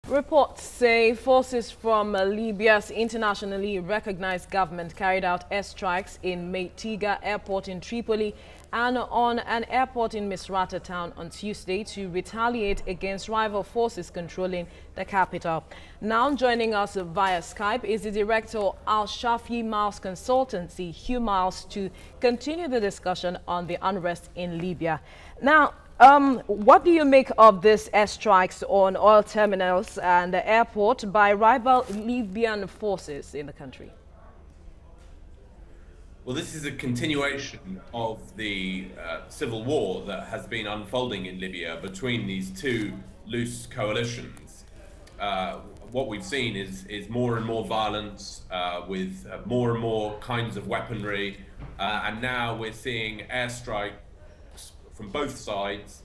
Reports say forces from Libya's internationally recognized government carried out airstrikes in Meitiga Airport in Tripoli and on an airport in Misrata town on Tuesday to retaliate against rival forces controlling the capital. Now joining us via Skype is the director of Hugh Miles consultancy, Hugh Miles, to continue the discussion on the unrest in Libya. Now, what do you make of these airstrikes on oil terminals and the airport by rival Libyan forces in the country? Well, this is a continuation of the civil war that has been unfolding in Libya between these two loose coalitions. What we've seen is more and more violence with more and more kinds of weaponry, and now we're seeing airstrikes from both sides.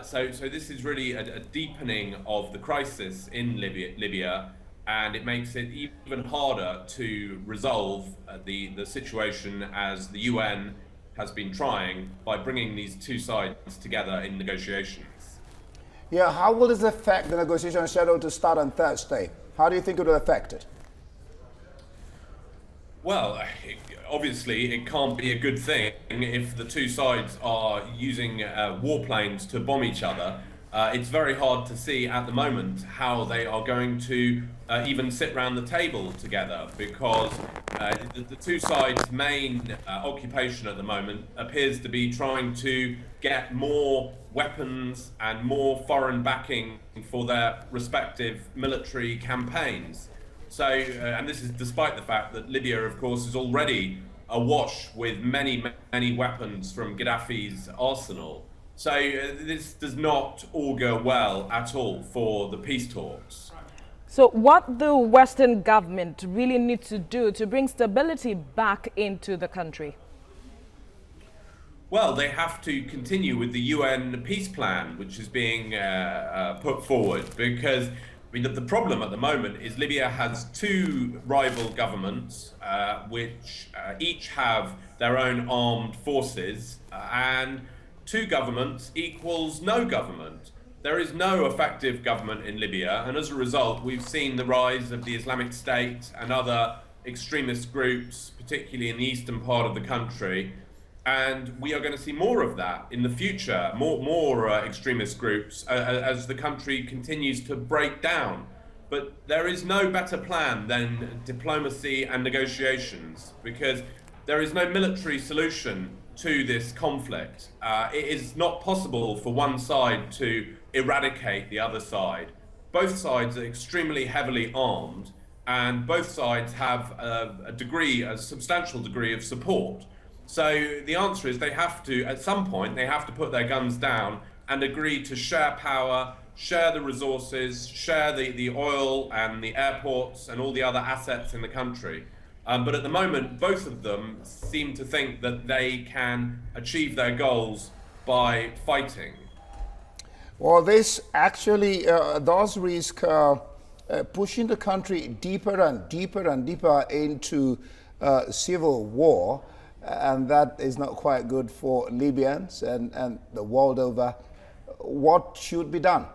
So this is really a deepening of the crisis in Libya, and it makes it even harder to resolve the situation as the UN has been trying by bringing these two sides together in negotiations. Yeah, how will this affect the negotiation scheduled to start on Thursday? How do you think it will affect it? Well, obviously it can't be a good thing if the two sides are using warplanes to bomb each other. It's very hard to see at the moment how they are going to even sit round the table together, because the two sides' main occupation at the moment appears to be trying to get more weapons and more foreign backing for their respective military campaigns. So, and this is despite the fact that Libya, of course, is already awash with many weapons from Gaddafi's arsenal. So this does not augur well at all for the peace talks. So what the Western government really needs to do to bring stability back into the country? Well, they have to continue with the UN peace plan, which is being put forward, because the problem at the moment is Libya has two rival governments, which each have their own armed forces, and two governments equals no government. There is no effective government in Libya, and as a result, we've seen the rise of the Islamic State and other extremist groups, particularly in the eastern part of the country. And we are going to see more of that in the future, more extremist groups as the country continues to break down. But there is no better plan than diplomacy and negotiations, because there is no military solution to this conflict. It is not possible for one side to eradicate the other side. Both sides are extremely heavily armed, and both sides have a substantial degree of support. So the answer is they have to, at some point, they have to put their guns down and agree to share power, share the resources, share the oil and the airports and all the other assets in the country. But at the moment, both of them seem to think that they can achieve their goals by fighting. Well, this actually does risk pushing the country deeper and deeper and deeper into civil war. And that is not quite good for Libyans and the world over. What should be done?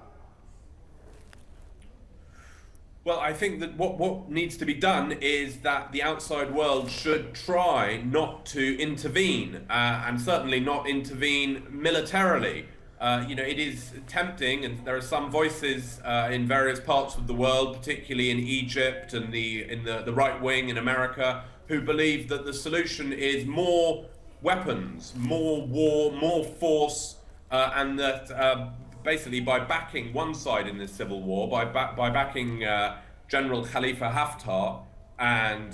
Well, I think that what needs to be done is that the outside world should try not to intervene, and certainly not intervene militarily. It is tempting, and there are some voices in various parts of the world, particularly in Egypt and in the right wing in America, who believe that the solution is more weapons, more war, more force, and that basically by backing one side in this civil war, by backing General Khalifa Haftar and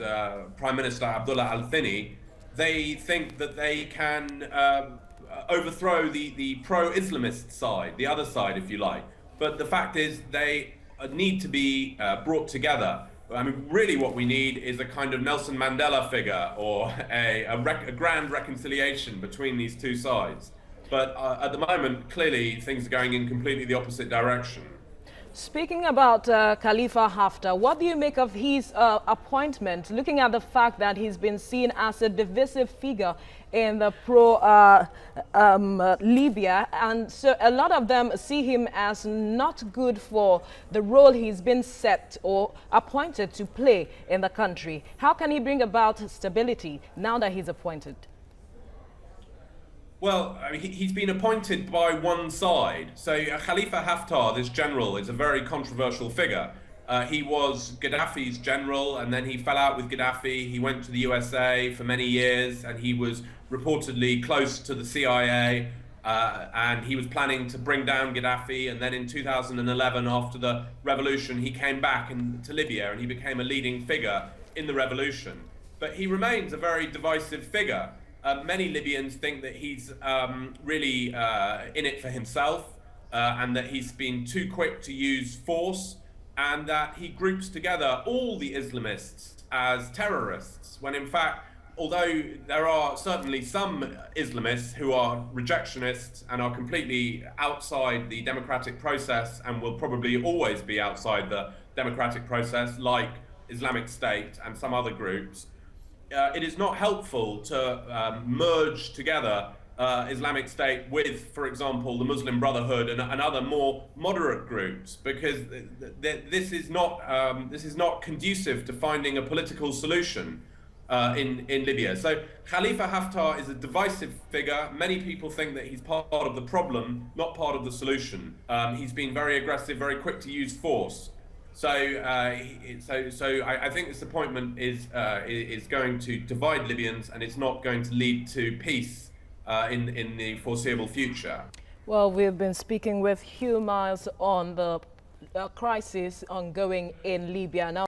Prime Minister Abdullah al-Thani, they think that they can overthrow the pro-Islamist side, the other side, if you like. But the fact is they need to be brought together. I mean, really what we need is a kind of Nelson Mandela figure, or a grand reconciliation between these two sides. But at the moment, clearly, things are going in completely the opposite direction. Speaking about Khalifa Haftar, what do you make of his appointment, looking at the fact that he's been seen as a divisive figure in the pro-Libya, and so a lot of them see him as not good for the role he's been set or appointed to play in the country. How can he bring about stability now that he's appointed? Well, I mean, he's been appointed by one side. So Khalifa Haftar, this general, is a very controversial figure. He was Gaddafi's general, and then he fell out with Gaddafi. He went to the USA for many years, and he was reportedly close to the CIA, and he was planning to bring down Gaddafi. And then in 2011, after the revolution, he came back to Libya, and he became a leading figure in the revolution. But he remains a very divisive figure. Many Libyans think that he's really in it for himself, and that he's been too quick to use force, and that he groups together all the Islamists as terrorists, when in fact, although there are certainly some Islamists who are rejectionists and are completely outside the democratic process and will probably always be outside the democratic process, like Islamic State and some other groups, it is not helpful to merge together Islamic State with, for example, the Muslim Brotherhood and other more moderate groups, because this is not conducive to finding a political solution in Libya. So Khalifa Haftar is a divisive figure. Many people think that he's part of the problem, not part of the solution. He's been very aggressive, very quick to use force. So, I think this appointment is going to divide Libyans, and it's not going to lead to peace in the foreseeable future. Well, we've been speaking with Hugh Miles on the crisis ongoing in Libya now.